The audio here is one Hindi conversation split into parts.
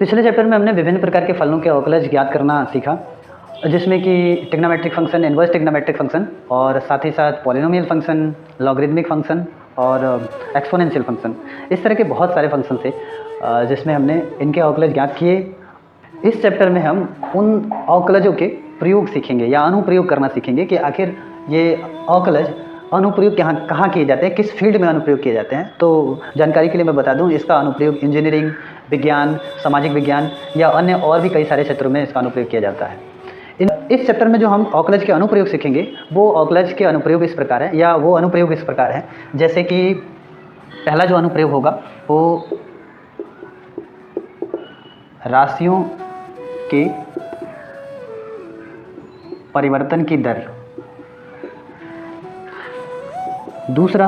पिछले चैप्टर में हमने विभिन्न प्रकार के फलनों के अवकलज ज्ञात करना सीखा, जिसमें कि trigonometric function, inverse trigonometric function और साथ ही साथ पॉलिनोमियल फंक्शन, लॉगरिदमिक फंक्शन और एक्सपोनेंशियल फंक्शन। इस तरह के बहुत सारे फंक्शन थे जिसमें हमने इनके अवकलज ज्ञात किए। इस चैप्टर में हम उन अवकलजों के प्रयोग सीखेंगे या अनुप्रयोग करना सीखेंगे कि आखिर ये अवकलज अनुप्रयोग कहाँ किए जाते हैं, किस फील्ड में अनुप्रयोग किए जाते हैं। तो जानकारी के लिए मैं बता दूं, इसका अनुप्रयोग इंजीनियरिंग, विज्ञान, सामाजिक विज्ञान या अन्य और भी कई सारे क्षेत्रों में इसका अनुप्रयोग किया जाता है। इस चैप्टर में जो हम अवकलज के अनुप्रयोग सीखेंगे वो अवकलज के अनुप्रयोग इस प्रकार है, या वो अनुप्रयोग इस प्रकार है, जैसे कि पहला जो अनुप्रयोग होगा वो राशियों के परिवर्तन की दर। दूसरा,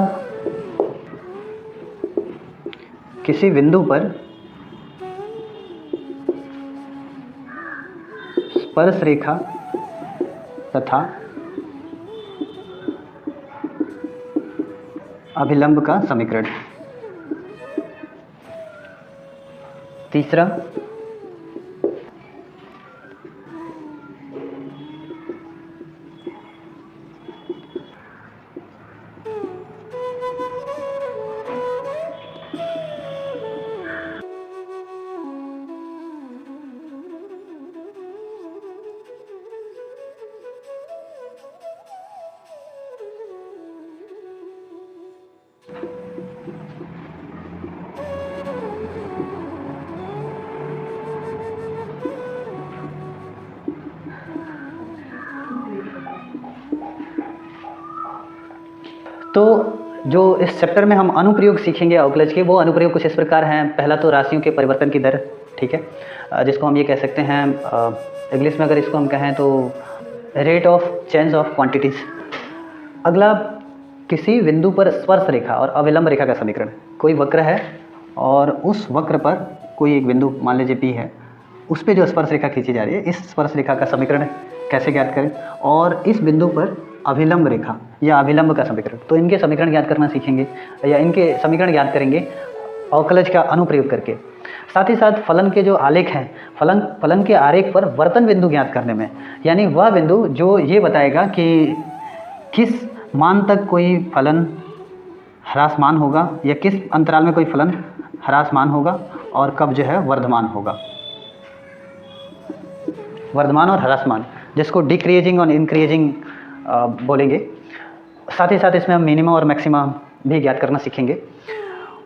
किसी बिंदु पर स्पर्श रेखा तथा अभिलंब का समीकरण। तीसरा, तो जो इस चैप्टर में हम अनुप्रयोग सीखेंगे अवकलज के, वो अनुप्रयोग कुछ इस प्रकार हैं। पहला तो राशियों के परिवर्तन की दर, ठीक है, जिसको हम ये कह सकते हैं इंग्लिश में अगर इसको हम कहें तो rate of change of quantities. अगला, किसी बिंदु पर स्पर्श रेखा और अविलंब रेखा का समीकरण। कोई वक्र है और उस वक्र पर कोई एक बिंदु, मान लीजिए P है, उस पर जो स्पर्श रेखा खींची जा रही है, इस स्पर्श रेखा का समीकरण कैसे ज्ञात करें, और इस बिंदु पर अभिलंब रेखा या अभिलंब का समीकरण। तो इनके समीकरण ज्ञात करना सीखेंगे या इनके समीकरण ज्ञात करेंगे अवकलज का अनुप्रयोग करके। साथ ही साथ फलन के जो आलेख हैं, फलन के आरेख पर वर्तन बिंदु ज्ञात करने में, यानी वह बिंदु जो ये बताएगा कि किस मान तक कोई फलन ह्रासमान होगा या किस अंतराल में कोई फलन ह्रासमान होगा और कब जो है वर्धमान होगा। वर्धमान और ह्रासमान, जिसको डिक्रीजिंग और इंक्रीजिंग बोलेंगे। साथ ही साथ इसमें हम मिनिमम और मैक्सिमा भी ज्ञात करना सीखेंगे।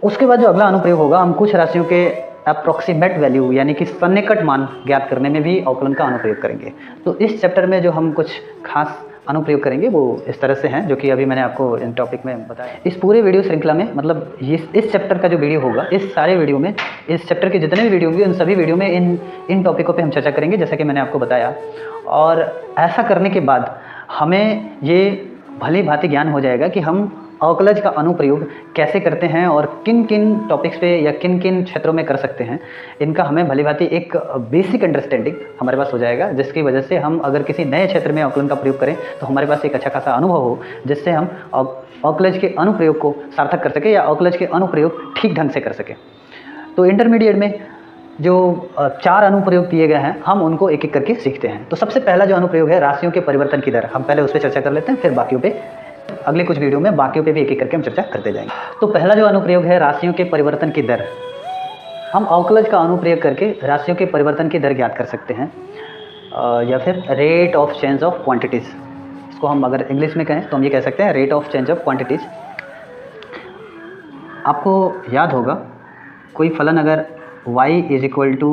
उसके बाद जो अगला अनुप्रयोग होगा, हम कुछ राशियों के अप्रॉक्सीमेट वैल्यू यानी कि सन्निकट मान ज्ञात करने में भी अवकलन का अनुप्रयोग करेंगे। तो इस चैप्टर में जो हम कुछ खास अनुप्रयोग करेंगे वो इस तरह से हैं, जो कि अभी मैंने आपको इन टॉपिक में बताया। इस पूरे वीडियो श्रृंखला में, मतलब इस चैप्टर का जो वीडियो होगा, इस सारे वीडियो में, इस चैप्टर के जितने भी वीडियो होंगे उन सभी वीडियो में इन टॉपिकों पे हम चर्चा करेंगे, जैसा कि मैंने आपको बताया। और ऐसा करने के बाद हमें ये भली भांति ज्ञान हो जाएगा कि हम अवकलज का अनुप्रयोग कैसे करते हैं और किन किन टॉपिक्स पे या किन किन क्षेत्रों में कर सकते हैं। इनका हमें भली भांति एक बेसिक अंडरस्टैंडिंग हमारे पास हो जाएगा, जिसकी वजह से हम अगर किसी नए क्षेत्र में अवकलन का प्रयोग करें तो हमारे पास एक अच्छा खासा अनुभव हो, जिससे हम अवकलज के अनुप्रयोग को सार्थक कर सकें या अवकलज के अनुप्रयोग ठीक ढंग से कर सकें। तो इंटरमीडिएट में जो 4 अनुप्रयोग दिए गए हैं, हम उनको एक एक करके सीखते हैं। तो सबसे पहला जो अनुप्रयोग है राशियों के परिवर्तन की दर, हम पहले उस पर चर्चा कर लेते हैं, फिर बाकियों पे अगले कुछ वीडियो में बाकियों पे भी एक एक करके हम चर्चा करते जाएंगे। तो पहला जो अनुप्रयोग है राशियों के परिवर्तन की दर, हम अवकलज का अनुप्रयोग करके राशियों के परिवर्तन की दर ज्ञात कर सकते हैं, या फिर rate of change of quantities. इसको हम अगर इंग्लिश में कहें तो हम ये कह सकते हैं rate of change of quantities. आपको याद होगा, कोई फलन अगर y is equal to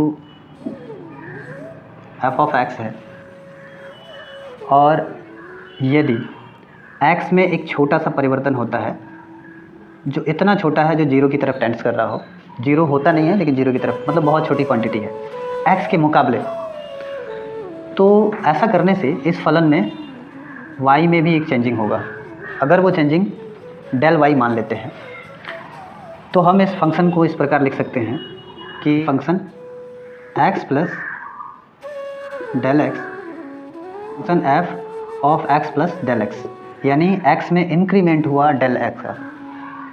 F of X है और यदि x में एक छोटा सा परिवर्तन होता है, जो इतना छोटा है जो 0 की तरफ टेंड्स कर रहा हो, 0 होता नहीं है लेकिन 0 की तरफ, मतलब बहुत छोटी क्वांटिटी है x के मुकाबले, तो ऐसा करने से इस फलन में y में भी एक चेंजिंग होगा। अगर वो चेंजिंग डेल y मान लेते हैं तो हम इस फंक्शन को इस प्रकार लिख सकते हैं कि function x plus del X, function f of x plus del X, यानी x में इंक्रीमेंट हुआ डेल x का,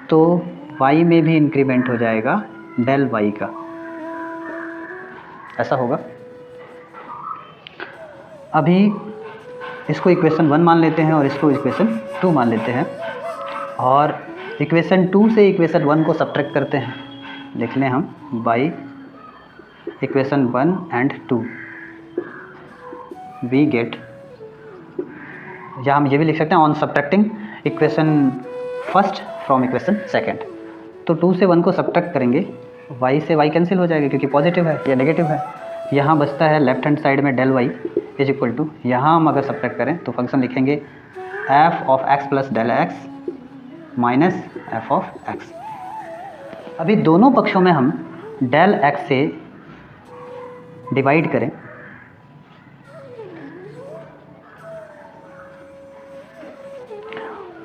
तो y में भी इंक्रीमेंट हो जाएगा डेल y का। ऐसा होगा। अभी इसको इक्वेशन 1 मान लेते हैं और इसको इक्वेशन 2 मान लेते हैं, और इक्वेशन 2 से इक्वेशन 1 को सब्ट्रैक्ट करते हैं। लिख लें हम by equation 1 and 2 we get, या हम ये भी लिख सकते हैं on subtracting equation first from equation second. तो 2 से 1 को सब्ट्रैक्ट करेंगे, y से y कैंसिल हो जाएगा क्योंकि पॉजिटिव है या नेगेटिव है। यहाँ बचता है लेफ्ट हैंड साइड में del y is equal to, यहाँ हम अगर सब्ट्रैक्ट करें तो फंक्शन लिखेंगे f of x plus del x minus f of x। अभी दोनों पक्षों में हम del x से डिवाइड करें,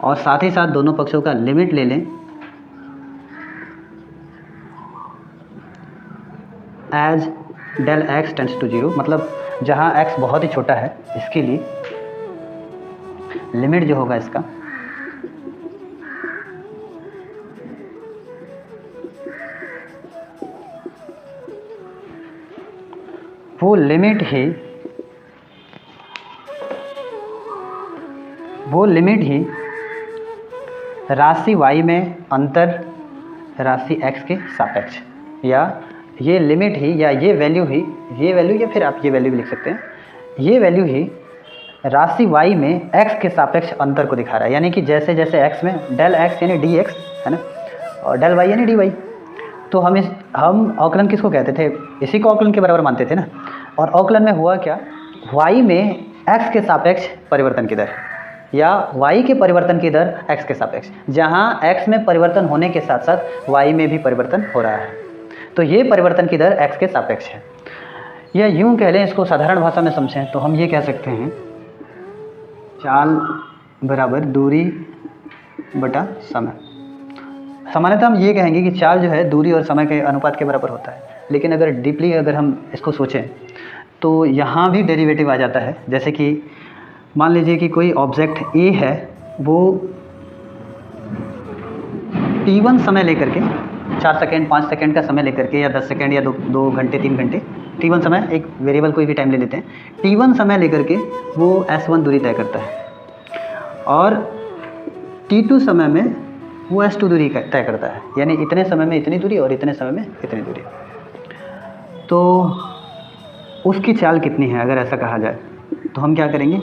और साथ ही साथ दोनों पक्षों का लिमिट ले लें as del x tends to 0, मतलब जहाँ x बहुत ही छोटा है इसके लिए लिमिट जो होगा इसका वो लिमिट ही राशि y में अंतर राशि x के सापेक्ष, या ये लिमिट ही या ये वैल्यू या फिर आप ये वैल्यू भी लिख सकते हैं, ये वैल्यू ही राशि y में x के सापेक्ष अंतर को दिखा रहा है। यानी कि जैसे जैसे x में del x यानी dx है ना, और del y यानी dy, तो हम अवकलन किसको कहते थे, इसी को अवकलन के बराबर मानते थे ना। और अवकलन में हुआ क्या, y में x के सापेक्ष परिवर्तन की दर या y के परिवर्तन की दर x के सापेक्ष, जहाँ x में परिवर्तन होने के साथ साथ y में भी परिवर्तन हो रहा है, तो ये परिवर्तन की दर x के सापेक्ष है। या यूँ कह लें, इसको साधारण भाषा में समझें तो हम ये कह सकते हैं चाल बराबर दूरी बटा समय। सामान्यतः हम ये कहेंगे कि चाल जो है दूरी और समय के अनुपात के बराबर होता है, लेकिन अगर डीपली अगर हम इसको सोचें तो यहाँ भी डेरिवेटिव आ जाता है। जैसे कि मान लीजिए कि कोई ऑब्जेक्ट A है, वो t1 समय लेकर के 4 सेकेंड 5 सेकेंड का समय लेकर के, या 10 सेकेंड या 2 घंटे 3 घंटे, t1 समय, एक वेरिएबल कोई भी टाइम ले लेते हैं, t1 समय लेकर के वो s1 दूरी तय करता है, और t2 समय में वो s2 दूरी तय करता है। यानी इतने समय में इतनी दूरी और इतने समय में इतनी दूरी। तो उसकी चाल कितनी है अगर ऐसा कहा जाए, तो हम क्या करेंगे,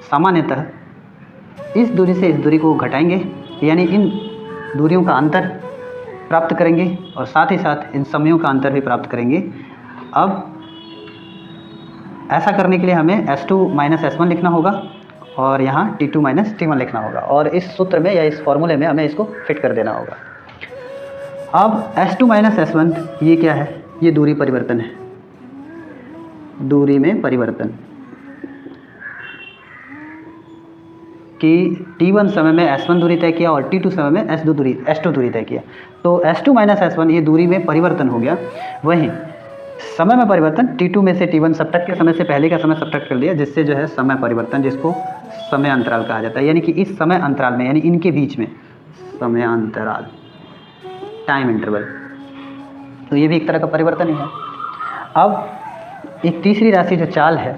सामान्यतः इस दूरी से इस दूरी को घटाएंगे, यानी इन दूरियों का अंतर प्राप्त करेंगे और साथ ही साथ इन समयों का अंतर भी प्राप्त करेंगे। अब ऐसा करने के लिए हमें s2 माइनस s1 लिखना होगा और यहाँ t2 माइनस t1 लिखना होगा, और इस सूत्र में या इस फॉर्मूले में हमें इसको फिट कर देना होगा। अब s2 माइनस s1 ये क्या है, ये दूरी परिवर्तन है, दूरी में परिवर्तन कि t1 समय में s1 दूरी तय किया और t2 समय में s2 दूरी तय किया। तो s2 माइनस s1 ये दूरी में परिवर्तन हो गया। वहीं समय में परिवर्तन, t2 में से t1 सब्ट्रैक्ट के समय से पहले का समय सब्ट्रैक्ट कर लिया, जिससे जो है समय परिवर्तन, जिसको समय अंतराल कहा जाता है। यानी कि इस समय अंतराल में, यानी इनके बीच में समय अंतराल, टाइम इंटरवल, तो ये भी एक तरह का परिवर्तन ही है। अब एक तीसरी राशि जो चाल है,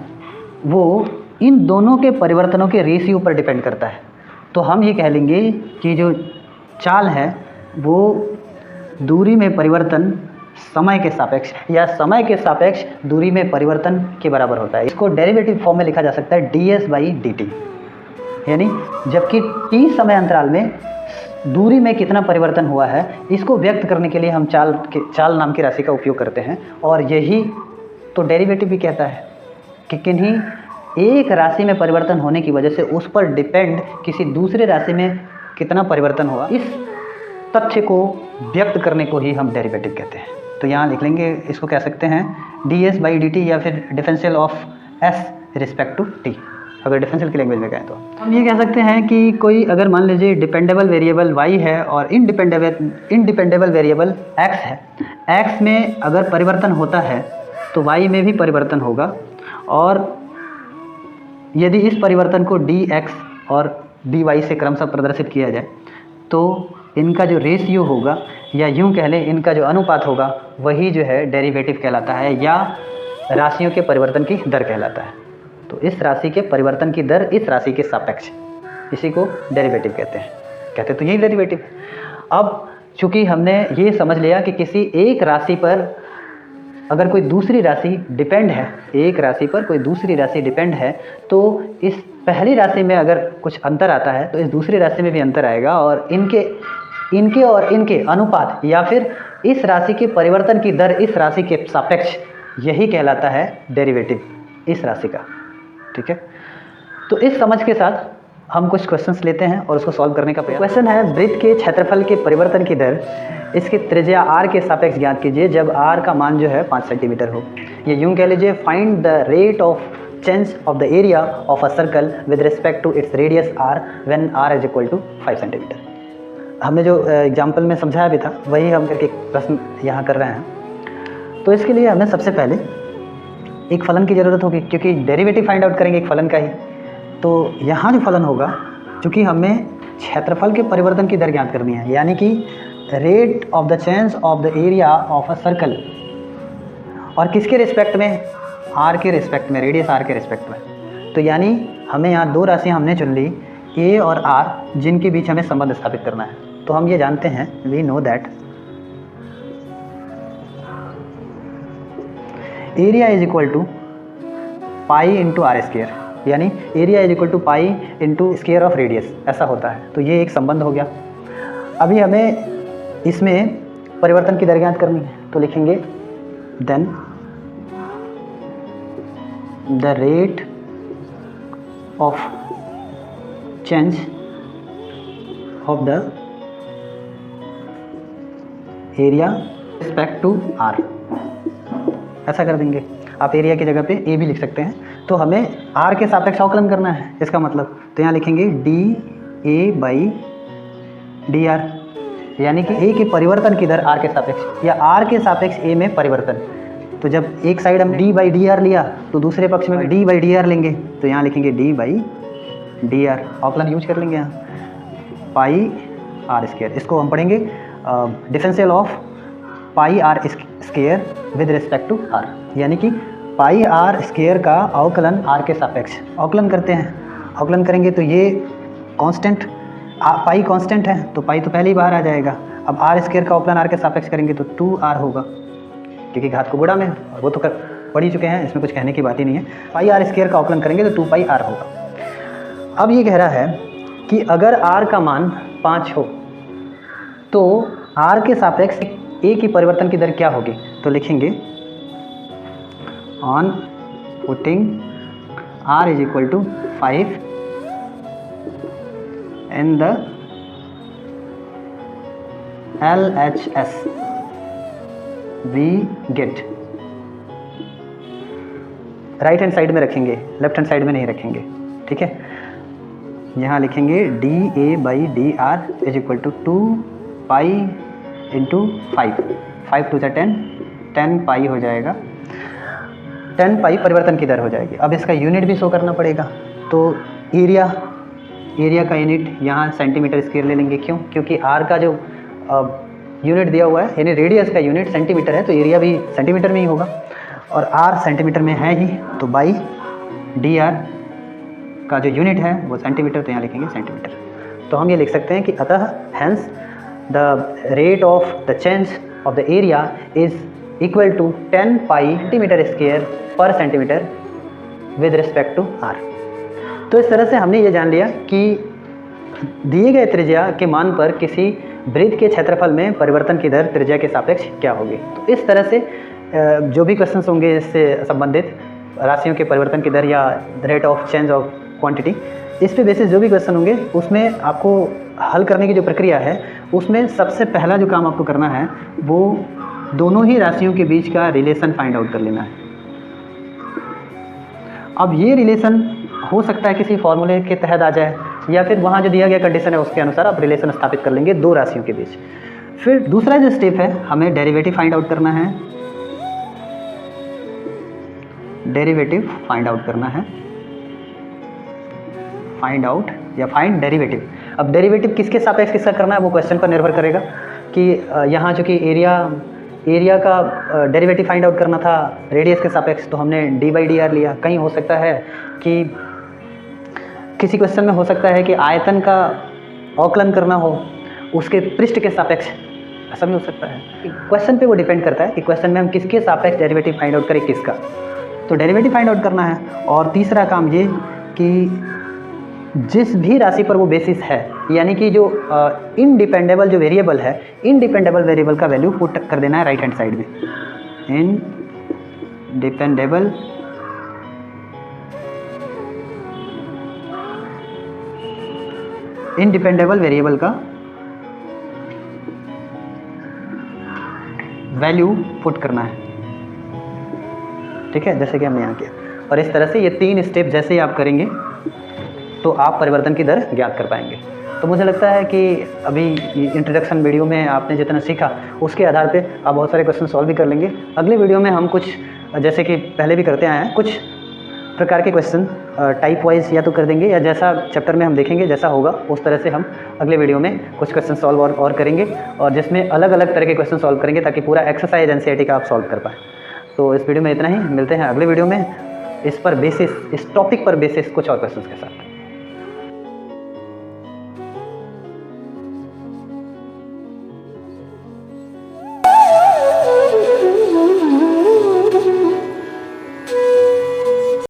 वो इन दोनों के परिवर्तनों के रेशियो पर डिपेंड करता है। तो हम ये कह लेंगे कि जो चाल है वो दूरी में परिवर्तन समय के सापेक्ष या समय के सापेक्ष दूरी में परिवर्तन के बराबर होता है। इसको डेरिवेटिव फॉर्म में लिखा जा सकता है ds/dt, यानी जबकि t समय अंतराल में दूरी में कितना परिवर्तन हुआ है, इसको व्यक्त करने के लिए हम चाल नाम की राशि का उपयोग करते हैं। और यही तो डेरिवेटिव भी कहता है कि किन्हीं एक राशि में परिवर्तन होने की वजह से उस पर डिपेंड किसी दूसरे राशि में कितना परिवर्तन हुआ, इस तथ्य को व्यक्त करने को ही हम डेरिवेटिव कहते हैं। तो यहाँ लिख लेंगे, इसको कह सकते हैं ds/dt या फिर differential of s respect to t, अगर डिफरेंशियल की लैंग्वेज में कहें तो। हम ये कह सकते हैं कि कोई अगर मान लीजिए डिपेंडेबल वेरिएबल y है और इनडिपेंडेबल वेरिएबल x है, x में अगर परिवर्तन होता है तो y में भी परिवर्तन होगा, और यदि इस परिवर्तन को dx और dy से क्रमशः प्रदर्शित किया जाए तो इनका जो रेशियो होगा, या यूँ कह लें इनका जो अनुपात होगा, वही जो है डेरिवेटिव कहलाता है, या राशियों के परिवर्तन की दर कहलाता है। तो इस राशि के परिवर्तन की दर इस राशि के सापेक्ष, इसी को डेरिवेटिव कहते तो यही डेरिवेटिव। अब चूंकि हमने ये समझ लिया कि किसी एक राशि पर अगर कोई दूसरी राशि डिपेंड है, एक राशि पर कोई दूसरी राशि डिपेंड है, तो इस पहली राशि में अगर कुछ अंतर आता है तो इस दूसरी राशि में भी अंतर आएगा, और इनके अनुपात या फिर इस राशि के परिवर्तन की दर इस राशि के सापेक्ष, यही कहलाता है डेरिवेटिव इस राशि का। ठीक है, तो इस समझ के साथ हम कुछ क्वेश्चंस लेते हैं और उसको सॉल्व करने का प्रयास। क्वेश्चन है, वृत्त के क्षेत्रफल के परिवर्तन की दर इसकी त्रिज्या r के सापेक्ष ज्ञात कीजिए जब r का मान जो है 5 सेंटीमीटर हो। ये यूं कह लीजिए, find the rate of change of the area of a circle with respect to its radius r when r is equal to 5 centimetre. हमने जो एग्जाम्पल में समझाया भी था वही हम करके प्रश्न यहाँ कर रहे हैं। तो इसके लिए हमें सबसे पहले एक फलन की ज़रूरत होगी, क्योंकि डेरिवेटिव फाइंड आउट करेंगे एक फलन का ही। तो यहाँ जो फलन होगा, चूँकि हमें क्षेत्रफल के परिवर्तन की दर ज्ञात करनी है, यानी कि rate of the change of the area of a circle, और किसके रिस्पेक्ट में, r के रिस्पेक्ट में, रेडियस r के रिस्पेक्ट में। तो यानी हमें यहाँ दो राशियाँ हमने चुन ली, a और r, जिनके बीच हमें संबंध स्थापित करना है। तो हम ये जानते हैं, we know that area is equal to pi into R square, यानी area is equal to pi into square of radius, ऐसा होता है। तो ये एक संबंध हो गया। अभी हमें इसमें परिवर्तन की दर ज्ञात करनी है, तो लिखेंगे then the rate of change of the area respect to R, ऐसा कर देंगे। आप एरिया की जगह पे ए भी लिख सकते हैं। तो हमें r के सापेक्ष अवकलन करना है, इसका मतलब तो यहाँ लिखेंगे dA/dr, यानी कि a के परिवर्तन की दर r के सापेक्ष या r के सापेक्ष a में परिवर्तन। तो जब एक साइड हम d/dr लिया तो दूसरे पक्ष में d/dr लेंगे, तो यहाँ लिखेंगे d/dr, अवकलन यूज कर लेंगे यहाँ पाई r स्क्वायर। इसको हम पढ़ेंगे differential of pi r square with respect to r, यानी कि पाई r स्क्वायर का अवकलन r के सापेक्ष अवकलन करते हैं। अवकलन करेंगे तो ये कांस्टेंट, पाई कांस्टेंट है तो पाई तो पहले ही बाहर आ जाएगा। अब r स्क्वायर का अवकलन r के सापेक्ष करेंगे तो 2r होगा, क्योंकि घात को गुणा में, और वो तो पढ़ ही चुके हैं, इसमें कुछ कहने की बात ही नहीं है। पाई r स्क्वायर का अवकलन करेंगे तो 2πr होगा। अब ये कह रहा है कि अगर r का मान 5 हो तो r के सापेक्ष a की परिवर्तन की दर क्या होगी। तो लिखेंगे on putting r is equal to 5 in the LHS we get, right hand side में रखेंगे, लेफ्ट हैंड साइड में नहीं रखेंगे। ठीक है, यहाँ लिखेंगे dA/dr is equal to 2π into 5, 5 two 10 pi हो जाएगा, 10 पाई परिवर्तन की दर हो जाएगी। अब इसका यूनिट भी शो करना पड़ेगा, तो एरिया का यूनिट यहाँ सेंटीमीटर स्क्वायर ले लेंगे। क्यों? क्योंकि r का जो यूनिट दिया हुआ है, यानी रेडियस का यूनिट सेंटीमीटर है, तो एरिया भी सेंटीमीटर में ही होगा, और r सेंटीमीटर में है ही, तो बाई dr का जो यूनिट है वो सेंटीमीटर, तो यहाँ लिखेंगे सेंटीमीटर। तो हम ये लिख सकते हैं कि अतः hence the rate of the change of the area is equal to 10 pi centimeter square per centimeter with respect to r। तो इस तरह से हमने ये जान लिया कि दिए गए त्रिज्या के मान पर किसी वृत्त के क्षेत्रफल में परिवर्तन की दर त्रिज्या के सापेक्ष क्या होगी। तो इस तरह से जो भी क्वेश्चंस होंगे इससे संबंधित, राशियों के परिवर्तन की दर या rate of change of quantity, इस पे बेसिस जो भी क्वेश्चन होंगे उसमें आपको हल करने की जो प्रक्रिया है, उसमें सबसे पहला जो काम आपको करना है वो दोनों ही राशियों के बीच का रिलेशन फाइंड आउट कर लेना है। अब ये रिलेशन हो सकता है किसी फॉर्मूले के तहत आ जाए, या फिर वहाँ जो दिया गया कंडीशन है उसके अनुसार आप रिलेशन स्थापित कर लेंगे दो राशियों के बीच। फिर दूसरा जो स्टेप है, हमें डेरिवेटिव फाइंड आउट करना है, डेरिवेटिव फाइंड आउट करना है, फाइंड आउट या फाइंड डेरिवेटिव। अब डेरिवेटिव किसके सापेक्ष किसका करना है वो क्वेश्चन पर निर्भर करेगा कि यहाँ चूँकि एरिया एरिया का डेरिवेटिव फाइंड आउट करना था रेडियस के सापेक्ष, तो हमने d/dr लिया। कहीं हो सकता है कि किसी क्वेश्चन में हो सकता है कि आयतन का अवकलन करना हो उसके पृष्ठ के सापेक्ष, ऐसा भी हो सकता है। क्वेश्चन पे वो डिपेंड करता है कि क्वेश्चन में हम किसके सापेक्ष डेरिवेटिव फाइंड आउट करें, किसका, तो डेरिवेटिव फाइंड आउट करना है। और तीसरा काम ये कि जिस भी राशि पर वो बेसिस है, यानी कि जो इनडिपेंडेबल जो वेरिएबल है, इनडिपेंडेबल वेरिएबल का वैल्यू पुट कर देना है राइट हैंड साइड में। इनडिपेंडेबल वेरिएबल का वैल्यू पुट करना है, ठीक है, जैसे कि हमने यहाँ किया। और इस तरह से ये 3 स्टेप जैसे ही आप करेंगे तो आप परिवर्तन की दर ज्ञात कर पाएंगे। तो मुझे लगता है कि अभी इंट्रोडक्शन वीडियो में आपने जितना सीखा उसके आधार पे आप बहुत सारे क्वेश्चन सॉल्व भी कर लेंगे। अगले वीडियो में हम कुछ, जैसे कि पहले भी करते आए हैं, कुछ प्रकार के क्वेश्चन टाइप वाइज या तो कर देंगे, या जैसा चैप्टर में हम देखेंगे जैसा होगा उस तरह से हम अगले वीडियो में कुछ क्वेश्चन सॉल्व और करेंगे, और जिसमें अलग अलग तरह के क्वेश्चन सॉल्व करेंगे ताकि पूरा एक्सरसाइज एनसीईआरटी का आप सॉल्व कर पाएँ। तो इस वीडियो में इतना ही, मिलते हैं अगले वीडियो में इस पर बेसिस, इस टॉपिक पर बेसिस कुछ और क्वेश्चन के साथ।